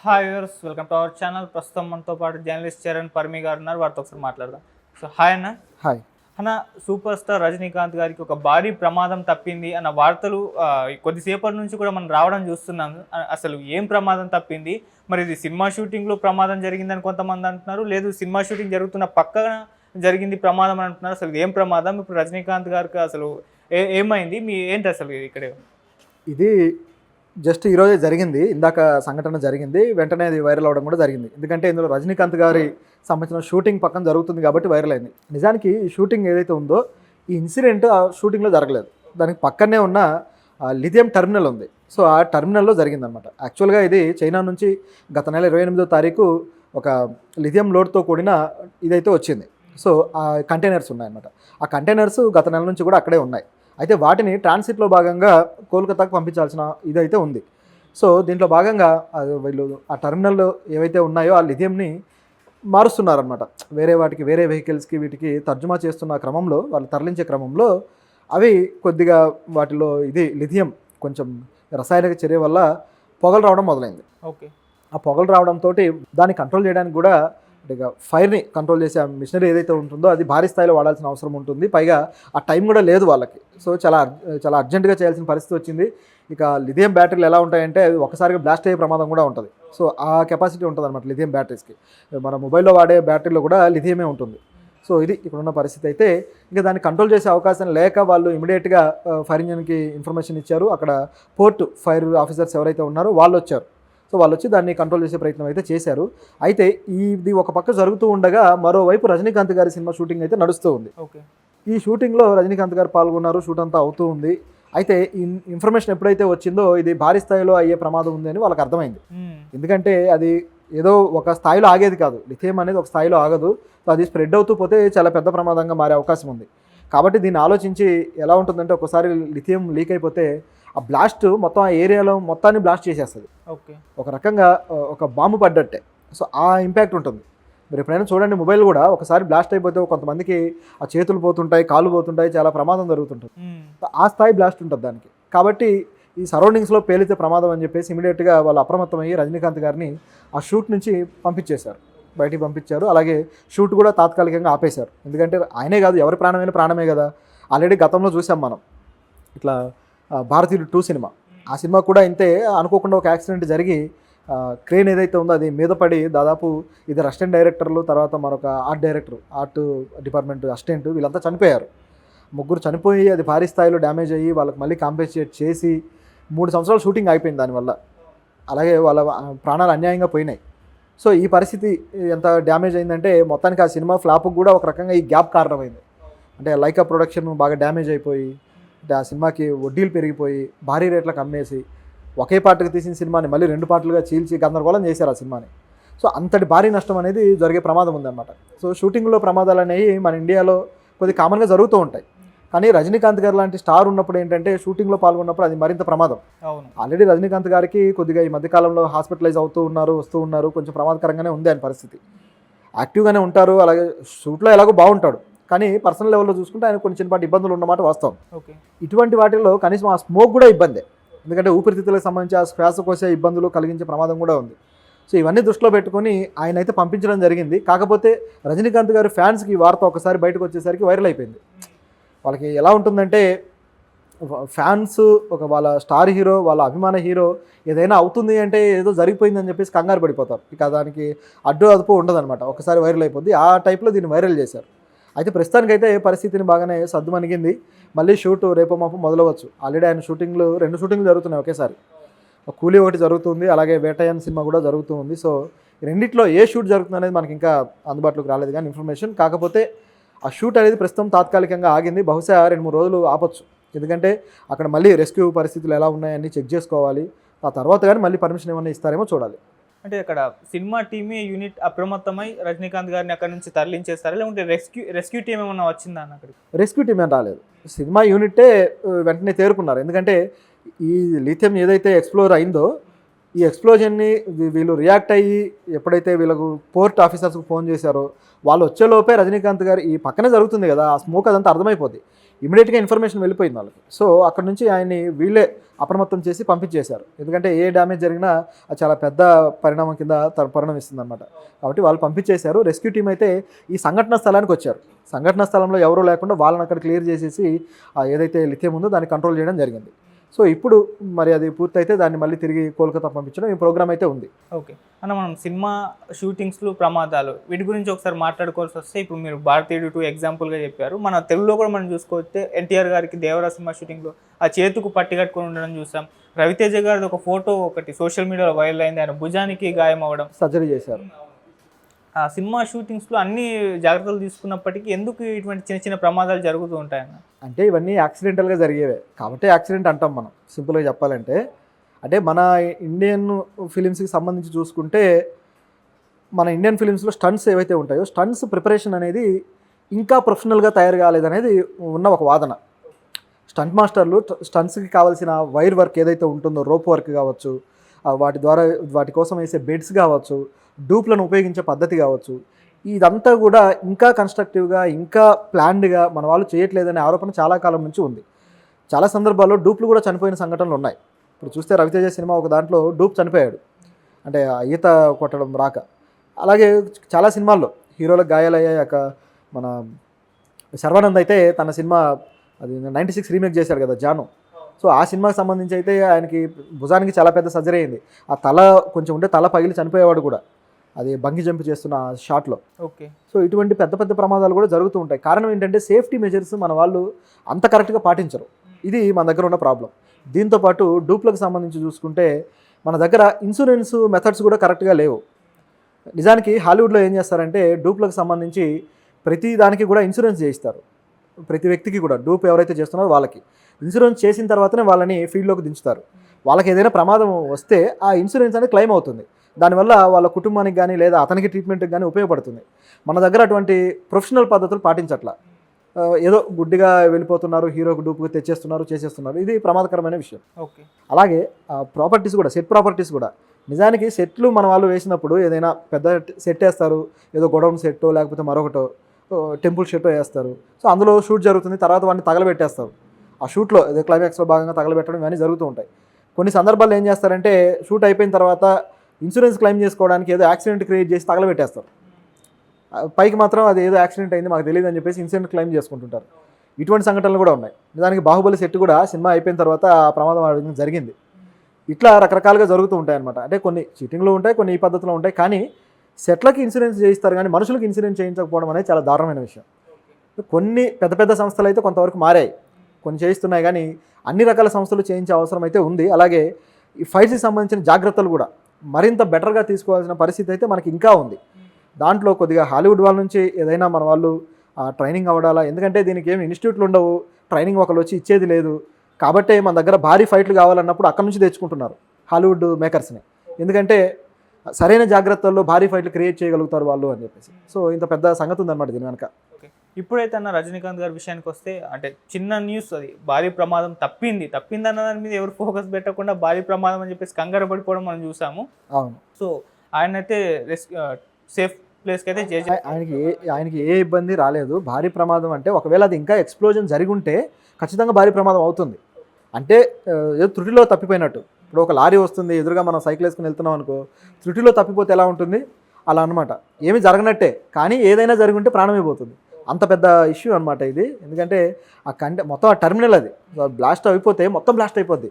Hi viewers, welcome to our channel. ప్రస్తుతం మనతో పాటు జర్నలిస్ట్ చరణ్ పర్మి గారు ఉన్నారు. వారితో ఒకసారి మాట్లాడదాం. సో హాయ్ అన్న. హాయ్ అన్న, సూపర్ స్టార్ రజనీకాంత్ గారికి ఒక భారీ ప్రమాదం తప్పింది అన్న వార్తలు కొద్దిసేపటి నుంచి కూడా మనం రావడం చూస్తున్నాం. అసలు ఏం ప్రమాదం తప్పింది? మరి ఇది సినిమా షూటింగ్లో ప్రమాదం జరిగిందని కొంతమంది అంటున్నారు, లేదు సినిమా షూటింగ్ జరుగుతున్న పక్కన జరిగింది ప్రమాదం అని అంటున్నారు. అసలు ఏం ప్రమాదం? ఇప్పుడు రజనీకాంత్ గారికి అసలు ఏమైంది? ఏంటి అసలు ఇక్కడే? ఇది జస్ట్ ఈరోజే జరిగింది. ఇందాక సంఘటన జరిగింది, వెంటనే అది వైరల్ అవ్వడం కూడా జరిగింది. ఎందుకంటే ఇందులో రజనీకాంత్ గారి సంబంధించిన షూటింగ్ పక్కన జరుగుతుంది కాబట్టి వైరల్ అయింది. నిజానికి ఈ షూటింగ్ ఏదైతే ఉందో ఈ ఇన్సిడెంట్ ఆ షూటింగ్లో జరగలేదు. దానికి పక్కనే ఉన్న లిథియం టెర్మినల్ ఉంది. సో ఆ టెర్మినల్లో జరిగిందనమాట. యాక్చువల్గా ఇది చైనా నుంచి గత నెల 28వ తారీఖు ఒక లిథియం లోడ్తో కూడిన ఇదైతే వచ్చింది. సో ఆ కంటైనర్స్ ఉన్నాయన్నమాట. ఆ కంటైనర్స్ గత నెల నుంచి కూడా అక్కడే ఉన్నాయి. అయితే వాటిని ట్రాన్సిట్లో భాగంగా కోల్కతాకు పంపించాల్సిన ఇదైతే ఉంది. సో దీంట్లో భాగంగా వీళ్ళు ఆ టెర్మినల్లో ఏవైతే ఉన్నాయో ఆ లిథియంని మారుస్తున్నారనమాట. వేరే వాటికి, వేరే వెహికల్స్కి వీటికి తర్జుమా చేస్తున్న క్రమంలో, వాళ్ళు తరలించే క్రమంలో అవి కొద్దిగా వాటిలో ఇది లిథియం కొంచెం రసాయనిక చర్య వల్ల పొగలు రావడం మొదలైంది. ఓకే. ఆ పొగలు రావడంతో దాన్ని కంట్రోల్ చేయడానికి కూడా ఇక ఫైర్ని కంట్రోల్ చేసే ఆ మిషనరీ ఏదైతే ఉంటుందో అది భారీ స్థాయిలో వాడాల్సిన అవసరం ఉంటుంది. పైగా ఆ టైం కూడా లేదు వాళ్ళకి. సో చాలా అర్జెంటుగా చేయాల్సిన పరిస్థితి వచ్చింది. ఇక లిథియం బ్యాటరీలు ఎలా ఉంటాయంటే అవి ఒకసారిగా బ్లాస్ట్ అయ్యే ప్రమాదం కూడా ఉంటుంది. సో ఆ కెపాసిటీ ఉంటుంది అనమాట లిథియం బ్యాటరీస్కి. మన మొబైల్లో వాడే బ్యాటరీలో కూడా లిథియమే ఉంటుంది. సో ఇది ఇక్కడున్న పరిస్థితి. అయితే ఇంకా దాన్ని కంట్రోల్ చేసే అవకాశం లేక వాళ్ళు ఇమీడియట్గా ఫైర్ ఇంజన్కి ఇన్ఫర్మేషన్ ఇచ్చారు. అక్కడ పోర్ట్ ఫైర్ ఆఫీసర్స్ ఎవరైతే ఉన్నారో వాళ్ళు వచ్చారు. సో వాళ్ళు వచ్చి దాన్ని కంట్రోల్ చేసే ప్రయత్నం అయితే చేశారు. అయితే ఇది ఒక పక్క జరుగుతూ ఉండగా మరోవైపు రజనీకాంత్ గారి సినిమా షూటింగ్ అయితే నడుస్తూ ఉంది. ఓకే. ఈ షూటింగ్లో రజనీకాంత్ గారు పాల్గొన్నారు. షూట్ అంతా అవుతూ ఉంది. అయితే ఈ ఇన్ఫర్మేషన్ ఎప్పుడైతే వచ్చిందో ఇది భారీ స్థాయిలో అయ్యే ప్రమాదం ఉంది అని వాళ్ళకి అర్థమైంది. ఎందుకంటే అది ఏదో ఒక స్థాయిలో ఆగేది కాదు. లిథియం అనేది ఒక స్థాయిలో ఆగదు. సో అది స్ప్రెడ్ అవుతూ పోతే చాలా పెద్ద ప్రమాదంగా మారే అవకాశం ఉంది. కాబట్టి దీన్ని ఆలోచించి ఎలా ఉంటుందంటే ఒకసారి లిథియం లీక్ అయిపోతే ఆ బ్లాస్ట్ మొత్తం ఆ ఏరియాలో మొత్తాన్ని బ్లాస్ట్ చేసేస్తుంది. ఓకే. ఒక రకంగా ఒక బాంబు పడ్డట్టే. సో ఆ ఇంపాక్ట్ ఉంటుంది. మీరు ఎప్పుడైనా చూడండి, మొబైల్ కూడా ఒకసారి బ్లాస్ట్ అయిపోతే కొంతమందికి ఆ చేతులు పోతుంటాయి, కాళ్ళు పోతుంటాయి, చాలా ప్రమాదం జరుగుతుంటుంది. ఆ స్థాయి బ్లాస్ట్ ఉంటుంది దానికి. కాబట్టి ఈ సరౌండింగ్స్లో పేలితే ప్రమాదం అని చెప్పేసి ఇమీడియట్గా వాళ్ళు అప్రమత్తమయ్యి రజనీకాంత్ గారిని ఆ షూట్ నుంచి పంపించేశారు, బయటికి పంపించారు. అలాగే షూట్ కూడా తాత్కాలికంగా ఆపేశారు. ఎందుకంటే ఆయనే కాదు, ఎవరి ప్రాణమైనా ప్రాణమే కదా. ఆల్రెడీ గతంలో చూసాం మనం ఇట్లా భారతీయుడు 2 సినిమా. ఆ సినిమా కూడా ఇంతే, అనుకోకుండా ఒక యాక్సిడెంట్ జరిగి క్రేన్ ఏదైతే ఉందో అది మీద పడి దాదాపు ఇద్దరు అసిస్టెంట్ డైరెక్టర్లు, తర్వాత మరొక ఆర్ట్ డిపార్ట్మెంట్ అసిస్టెంట్, వీళ్ళంతా చనిపోయారు. 3 చనిపోయి అది భారీ స్థాయిలో డ్యామేజ్ అయ్యి వాళ్ళకి మళ్ళీ కాంపెన్సేట్ చేసి 3 సంవత్సరాలు షూటింగ్ అయిపోయింది దానివల్ల. అలాగే వాళ్ళ ప్రాణాలు అన్యాయంగా పోయినాయి. సో ఈ పరిస్థితి ఎంత డ్యామేజ్ అయిందంటే మొత్తానికి ఆ సినిమా ఫ్లాప్కి కూడా ఒక రకంగా ఈ గ్యాప్ కారణమైంది. అంటే లైకా ప్రొడక్షన్ బాగా డ్యామేజ్ అయిపోయి, అంటే ఆ సినిమాకి వడ్డీలు పెరిగిపోయి భారీ రేట్లకు అమ్మేసి ఒకే పార్ట్కి తీసిన సినిమాని మళ్ళీ 2 పార్ట్లుగా చీల్చి గందరగోళం చేశారు ఆ సినిమాని. సో అంతటి భారీ నష్టం అనేది జరిగే ప్రమాదం ఉందన్నమాట. సో షూటింగ్లో ప్రమాదాలు అనేవి మన ఇండియాలో కొద్ది కామన్గా జరుగుతూ ఉంటాయి. కానీ రజనీకాంత్ గారు లాంటి స్టార్ ఉన్నప్పుడు ఏంటంటే షూటింగ్లో పాల్గొన్నప్పుడు అది మరింత ప్రమాదం. ఆల్రెడీ రజనీకాంత్ గారికి కొద్దిగా ఈ మధ్యకాలంలో హాస్పిటలైజ్ అవుతూ ఉన్నారు, వస్తూ ఉన్నారు. కొంచెం ప్రమాదకరంగానే ఉంది ఆయన పరిస్థితి. యాక్టివ్గానే ఉంటారు, అలాగే షూట్లో ఎలాగో బాగుంటాడు. కానీ పర్సనల్ లెవెల్లో చూసుకుంటే ఆయన కొన్ని చిన్నపాటి ఇబ్బందులు ఉన్నమాట వాస్తవం. ఇటువంటి వాటిల్లో కనీసం ఆ స్మోక్ కూడా ఇబ్బందే. ఎందుకంటే ఊపిరితిత్తులకు సంబంధించి ఆ శ్వాసకోశ ఇబ్బందులు కలిగించే ప్రమాదం కూడా ఉంది. సో ఇవన్నీ దృష్టిలో పెట్టుకొని ఆయన అయితే పంపించడం జరిగింది. కాకపోతే రజనీకాంత్ గారి ఫ్యాన్స్కి ఈ వార్త ఒకసారి బయటకు వచ్చేసరికి వైరల్ అయిపోయింది. వాళ్ళకి ఎలా ఉంటుందంటే ఫ్యాన్స్ వాళ్ళ స్టార్ హీరో, వాళ్ళ అభిమాన హీరో ఏదైనా అవుతుంది అంటే ఏదో జరిగిపోయిందని చెప్పేసి కంగారు పడిపోతారు. ఇక దానికి అడ్డు అదుపు ఉండదన్నమాట. ఒకసారి వైరల్ అయిపోద్ది. ఆ టైప్లో దీన్ని వైరల్ చేశారు. అయితే ప్రస్తుతానికైతే పరిస్థితిని బాగానే సర్దుమణిగింది. మళ్ళీ షూట్ రేపో మాపు మొదలవచ్చు. ఆల్రెడీ ఆయన 2 షూటింగ్లు జరుగుతున్నాయి ఒకేసారి. కూలీ ఒకటి జరుగుతుంది, అలాగే వేటయాన్ సినిమా కూడా జరుగుతూ ఉంది. సో రెండిట్లో ఏ షూట్ జరుగుతుంది అనేది మనకి ఇంకా అందుబాటులోకి రాలేదు కానీ ఇన్ఫర్మేషన్. కాకపోతే ఆ షూట్ అనేది ప్రస్తుతం తాత్కాలికంగా ఆగింది. బహుశా 2-3 రోజులు ఆపొచ్చు. ఎందుకంటే అక్కడ మళ్ళీ రెస్క్యూ పరిస్థితులు ఎలా ఉన్నాయని చెక్ చేసుకోవాలి. ఆ తర్వాత కానీ మళ్ళీ పర్మిషన్ ఏమైనా ఇస్తారేమో చూడాలి. అంటే అక్కడ సినిమా టీమే యూనిట్ అప్రమత్తమై రజనీకాంత్ గారిని అక్కడ నుంచి తరలించేస్తారా, లేకుంటే రెస్క్యూ టీం ఏమన్నా వచ్చిందా అన్న? అక్కడికి రెస్క్యూ టీం ఏం రాలేదు. సినిమా యూనిట్టే వెంటనే తేరుకున్నారు. ఎందుకంటే ఈ లిథియం ఏదైతే ఎక్స్ప్లోర్ అయిందో ఈ ఎక్స్ప్లోజన్ని వీళ్ళు రియాక్ట్ అయ్యి ఎప్పుడైతే వీళ్ళకు పోర్ట్ ఆఫీసర్స్కి ఫోన్ చేశారో వాళ్ళు వచ్చేలోపే రజనీకాంత్ గారు ఈ పక్కనే జరుగుతుంది కదా, ఆ స్మోక్ అదంతా అర్థమైపోద్ది. ఇమీడియట్గా ఇన్ఫర్మేషన్ వెళ్ళిపోయింది వాళ్ళకి. సో అక్కడ నుంచి ఆయన్ని వీళ్ళే అప్రమత్తం చేసి పంపించేశారు. ఎందుకంటే ఏ డ్యామేజ్ జరిగినా అది చాలా పెద్ద పరిణామం కింద పరిణమిస్తుంది అనమాట. కాబట్టి వాళ్ళు పంపించేశారు. రెస్క్యూ టీం అయితే ఈ సంఘటన స్థలానికి వచ్చారు. సంఘటన స్థలంలో ఎవరూ లేకుండా వాళ్ళని అక్కడ క్లియర్ చేసేసి ఏదైతే లిథియం ఉందో దాన్ని కంట్రోల్ చేయడం జరిగింది. సో ఇప్పుడు మరి అది పూర్తయితే దాన్ని మళ్ళీ తిరిగి కోల్కతా పంపించడం ఈ ప్రోగ్రామ్ అయితే ఉంది. ఓకే అన్న, మనం సినిమా షూటింగ్స్లు ప్రమాదాలు వీటి గురించి ఒకసారి మాట్లాడుకోవాల్సి వస్తే, ఇప్పుడు మీరు భారతీయుడు 2 ఎగ్జాంపుల్గా చెప్పారు. మన తెలుగులో కూడా మనం చూసుకోవస్తే ఎన్టీఆర్ గారికి దేవరా సినిమా షూటింగ్లో ఆ చేతుకు పట్టి కట్టుకొని ఉండడం చూసాం. రవితేజ గారిది ఒక ఫోటో ఒకటి సోషల్ మీడియాలో వైరల్ అయింది, ఆయన భుజానికి గాయం అవ్వడం, సర్జరీ చేశారు. ఆ సినిమా షూటింగ్స్లో అన్ని జాగ్రత్తలు తీసుకున్నప్పటికీ ఎందుకు ఇటువంటి చిన్న చిన్న ప్రమాదాలు జరుగుతూ ఉంటాయన్న? అంటే ఇవన్నీ యాక్సిడెంటల్గా జరిగేవే కాబట్టి యాక్సిడెంట్ అంటాం మనం సింపుల్గా చెప్పాలంటే. అంటే మన ఇండియన్ ఫిలిమ్స్కి సంబంధించి చూసుకుంటే మన ఇండియన్ ఫిలిమ్స్లో స్టంట్స్ ఏవైతే ఉంటాయో స్టంట్స్ ప్రిపరేషన్ అనేది ఇంకా ప్రొఫెషనల్గా తయారు కాలేదనేది ఉన్న ఒక వాదన. స్టంట్ మాస్టర్లు స్టంట్స్కి కావాల్సిన వైర్ వర్క్ ఏదైతే ఉంటుందో, రోప్ వర్క్ కావచ్చు, వాటి ద్వారా వాటి కోసం వేసే బెడ్స్ కావచ్చు, డూప్లను ఉపయోగించే పద్ధతి కావచ్చు, ఇదంతా కూడా ఇంకా కన్స్ట్రక్టివ్గా ఇంకా ప్లాన్డ్గా మన వాళ్ళు చేయట్లేదనే ఆరోపణ చాలా కాలం నుంచి ఉంది. చాలా సందర్భాల్లో డూప్లు కూడా చనిపోయిన సంఘటనలు ఉన్నాయి. ఇప్పుడు చూస్తే రవితేజ సినిమా ఒక దాంట్లో డూప్ చనిపోయాడు, అంటే ఈత కొట్టడం రాక. అలాగే చాలా సినిమాల్లో హీరోలకు గాయాలయ్యాక మన శర్వానంద్ అయితే తన సినిమా అది 96 రీమేక్ చేశాడు కదా జాను. సో ఆ సినిమాకి సంబంధించి అయితే ఆయనకి భుజానికి చాలా పెద్ద సర్జరీ అయింది. ఆ తల కొంచెం ఉంటే తల పగిలి చనిపోయేవాడు కూడా, అది బంగి జంప్ చేస్తున్న షాట్లో. ఓకే. సో ఇటువంటి పెద్ద పెద్ద ప్రమాదాలు కూడా జరుగుతూ ఉంటాయి. కారణం ఏంటంటే సేఫ్టీ మెజర్స్ మన వాళ్ళు అంత కరెక్ట్గా పాటించరు. ఇది మన దగ్గర ఉన్న ప్రాబ్లం. దీంతోపాటు డూప్లకు సంబంధించి చూసుకుంటే మన దగ్గర ఇన్సూరెన్స్ మెథడ్స్ కూడా కరెక్ట్గా లేవు. నిజానికి హాలీవుడ్లో ఏం చేస్తారంటే డూప్లకు సంబంధించి ప్రతి దానికి కూడా ఇన్సూరెన్స్ చేయిస్తారు. ప్రతి వ్యక్తికి కూడా డూప్ ఎవరైతే చేస్తున్నారో వాళ్ళకి ఇన్సూరెన్స్ చేసిన తర్వాతనే వాళ్ళని ఫీల్డ్లోకి దించుతారు. వాళ్ళకి ఏదైనా ప్రమాదం వస్తే ఆ ఇన్సూరెన్స్ అనేది క్లెయిమ్ అవుతుంది. దానివల్ల వాళ్ళ కుటుంబానికి కానీ లేదా అతనికి ట్రీట్మెంట్కి కానీ ఉపయోగపడుతుంది. మన దగ్గర అటువంటి ప్రొఫెషనల్ పద్ధతులు పాటించట్లా. ఏదో గుడ్డిగా వెళ్ళిపోతున్నారు, హీరోకి డూప్గా తెచ్చేస్తున్నారు, చేసేస్తున్నారు. ఇది ప్రమాదకరమైన విషయం. ఓకే. అలాగే ప్రాపర్టీస్ కూడా, సెట్ ప్రాపర్టీస్ కూడా నిజానికి సెట్లు మన వాళ్ళు వేసినప్పుడు ఏదైనా పెద్ద సెట్ వేస్తారు, ఏదో గొడౌన్ సెట్టో లేకపోతే మరొకటో టెంపుల్ షెట్టో వేస్తారు. సో అందులో షూట్ జరుగుతుంది, తర్వాత వాడిని తగలబెట్టేస్తారు. ఆ షూట్లో ఏదో క్లైమాక్స్లో భాగంగా తగలబెట్టడం ఇవన్నీ జరుగుతూ ఉంటాయి. కొన్ని సందర్భాల్లో ఏం చేస్తారంటే షూట్ అయిపోయిన తర్వాత ఇన్సూరెన్స్ క్లెయిమ్ చేసుకోవడానికి ఏదో యాక్సిడెంట్ క్రియేట్ చేసి తగలబెట్టేస్తారు. పైకి మాత్రం అది ఏదో యాక్సిడెంట్ అయింది మాకు తెలియదు అని చెప్పేసి ఇన్సూరెన్స్ క్లెయిమ్ చేసుకుంటుంటారు. ఇటువంటి సంఘటనలు కూడా ఉన్నాయి. నిజానికి బాహుబలి సెట్ కూడా సినిమా అయిపోయిన తర్వాత ఆ ప్రమాదం జరిగింది. ఇట్లా రకరకాలుగా జరుగుతూ ఉంటాయి అన్నమాట. అంటే కొన్ని చీటింగ్లు ఉంటాయి, కొన్ని ఈ పద్ధతిలో ఉంటాయి. కానీ సెట్లకి ఇన్సూరెన్స్ చేయిస్తారు కానీ మనుషులకు ఇన్సూరెన్స్ చేయించకపోవడం అనేది చాలా దారుణమైన విషయం. కొన్ని పెద్ద పెద్ద సంస్థలు అయితే కొంతవరకు మారాయి, కొన్ని చేయిస్తున్నాయి. కానీ అన్ని రకాల సంస్థలు చేయించే అవసరం అయితే ఉంది. అలాగే ఈ ఫైట్స్కి సంబంధించిన జాగ్రత్తలు కూడా మరింత బెటర్గా తీసుకోవాల్సిన పరిస్థితి అయితే మనకి ఇంకా ఉంది. దాంట్లో కొద్దిగా హాలీవుడ్ వాళ్ళ నుంచి ఏదైనా మన వాళ్ళు ట్రైనింగ్ అవ్వడాలా, ఎందుకంటే దీనికి ఏమి ఇన్స్టిట్యూట్లు ఉండవు, ట్రైనింగ్ ఒకరు వచ్చి ఇచ్చేది లేదు. కాబట్టే మన దగ్గర భారీ ఫైట్లు కావాలన్నప్పుడు అక్కడ నుంచి తెచ్చుకుంటున్నారు హాలీవుడ్ మేకర్స్ని. ఎందుకంటే సరైన జాగ్రత్తల్లో భారీ ఫైట్లు క్రియేట్ చేయగలుగుతారు వాళ్ళు అని చెప్పేసి. సో ఇంత పెద్ద సంగతి ఉందన్నమాట దీని వెనక. ఓకే. ఇప్పుడైతే అన్న రజనీకాంత్ గారి విషయానికి వస్తే, అంటే చిన్న న్యూస్, అది భారీ ప్రమాదం తప్పిందన్న దాని మీద ఎవరు ఫోకస్ పెట్టకుండా భారీ ప్రమాదం అని చెప్పేసి కంగారు పడిపోవడం మనం చూసాము. అవును. సో ఆయనైతే సేఫ్ ప్లేస్కి అయితే ఆయనకి ఏ ఇబ్బంది రాలేదు. భారీ ప్రమాదం అంటే ఒకవేళ అది ఇంకా ఎక్స్ప్లోజన్ జరిగి ఉంటే ఖచ్చితంగా భారీ ప్రమాదం అవుతుంది. అంటే ఏదో త్రుటిలో తప్పిపోయినట్టు. ఇప్పుడు ఒక లారీ వస్తుంది, ఎదురుగా మనం సైకిల్ వేసుకుని వెళ్తున్నాం అనుకో, త్రుటిలో తప్పిపోతే ఎలా ఉంటుంది అలా అనమాట. ఏమి జరగనట్టే, కానీ ఏదైనా జరిగి ఉంటే ప్రాణమే పోతుంది. అంత పెద్ద ఇష్యూ అనమాట ఇది. ఎందుకంటే మొత్తం ఆ టర్మినల్ అది బ్లాస్ట్ అయిపోతే మొత్తం బ్లాస్ట్ అయిపోద్ది.